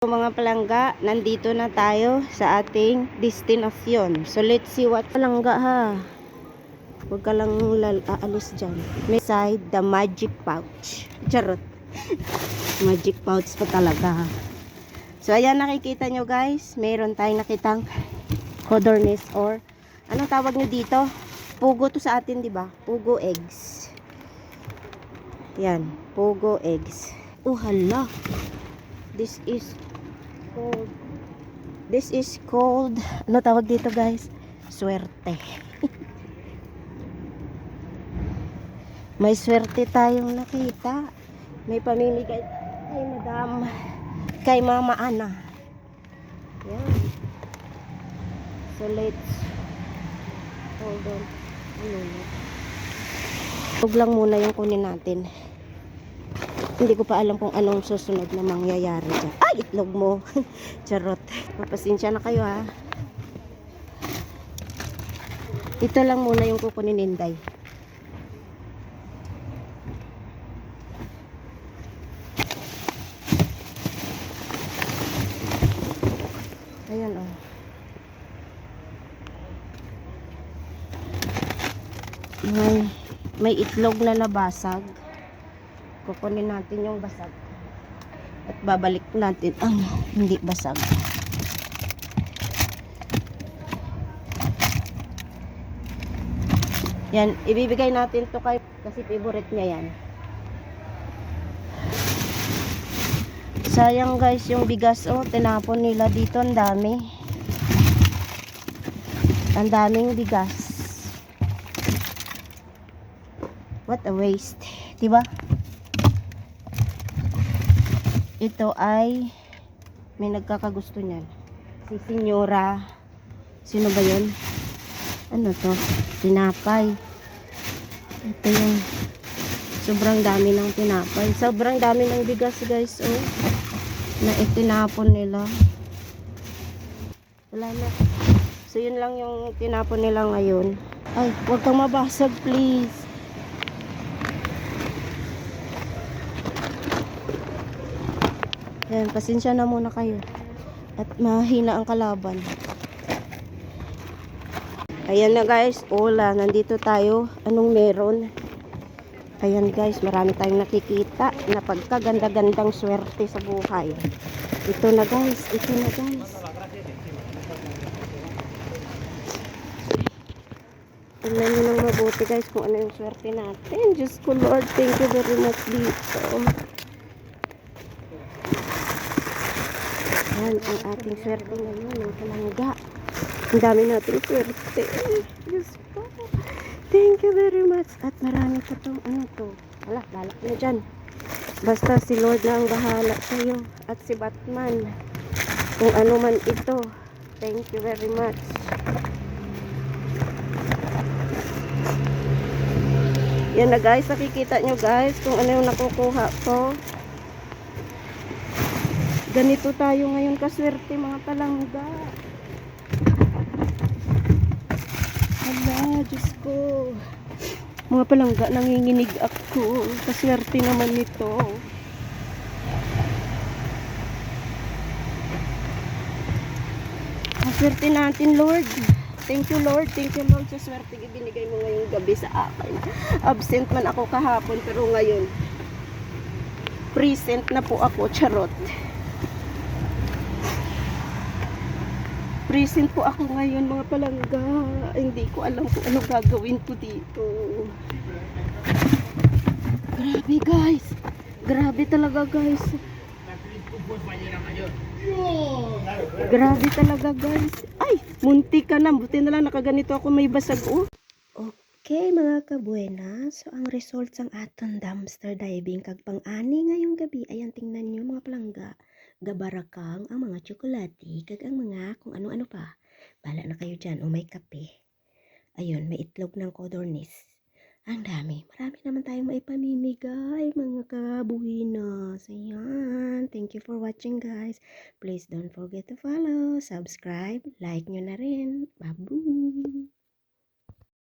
Mga palangga, nandito na tayo sa ating destinasyon. So let's see what palangga ha. Huwag ka lang aalis dyan. May side, the magic pouch. Charot. Magic pouch pa talaga ha. So ayan, nakikita nyo guys, meron tayong nakitang codorniz or anong tawag nyo dito? Pugo to sa atin, di ba? Pugo eggs. Yan, pugo eggs. Oh hala. This is called ano tawag dito guys? Swerte. May swerte tayong nakita. May pamimigay kay Madam, kay Mama Ana. Yan. So let's hold on. Huwag lang muna yung kunin natin. Hindi ko pa alam kung anong susunod na mangyayari dyan. Ay, itlog mo. Charot. Mapasensya na kayo ha. Ito lang muna yung kukunin Inday. Ayan o. May itlog na nabasag. Kukunin natin yung basag. At babalik natin ang hindi basag. Yan, ibibigay natin to kay kasi favorite niya yan. Sayang guys yung bigas oh, tinapon nila dito, ang dami. Ang daming bigas. What a waste, 'di ba? Ito ay may nagkakagusto niyan. Si Senyora. Sino ba 'yon? Ano to? Tinapay. Ito yung sobrang dami ng tinapay. Sobrang dami ng bigas guys, oh. Na itinapon nila. Wala na. So yun lang yung tinapon nila ngayon. Ay, huwag kang mabasag please. Yan, pasensya na muna kayo. At mahina ang kalaban. Ayan na guys, hola, nandito tayo. Anong meron? Ayan guys, marami tayong nakikita na pagkaganda-gandang swerte sa buhay. Ito na guys, ito na guys. Tingnan nyo ng mabuti guys kung ano yung swerte natin. Diyos ko Lord, thank you very much dito. Yan ang ating swerte ngayon, ng palangga. Ang dami nating swerte. Diyos ko. Thank you very much. At marami pa itong ano to. Wala, balak na dyan. Basta si Lord na ang bahala sa'yo. At si Batman. Kung ano man ito. Thank you very much. Yan na guys, nakikita nyo guys kung ano yung nakukuha ko. Ganito tayo ngayon kaswerte mga palangga. Hala, Diyos ko. Mga palangga, nanginginig ako. Kaswerte naman nito. Kaswerte natin, Lord. Thank you, Lord. Thank you, Lord, sa swerte ibinigay mo ngayong gabi sa akin. Absent man ako kahapon, pero ngayon, present na po ako, charot. Present po ako ngayon mga palangga. Hindi ko alam kung ano gagawin ko dito. Grabe guys. Grabe talaga guys. Grabe talaga guys. Ay, munti ka na. Buti na lang nakaganito ako, may basag oh. Okay mga kabuena. So ang result sang aton dumpster diving kag pang-ani ngayong gabi. Ayan, tingnan nyo mga palangga. Gabarakang ang mga tsokolate kag ang mga kung ano-ano pa. Bala na kayo dyan. O may kape. Ayun, may itlog ng codorniz. Ang dami. Marami naman tayong maipamimigay mga kabuhinas. Ayan. Thank you for watching guys. Please don't forget to follow, subscribe, like nyo na rin. Babu!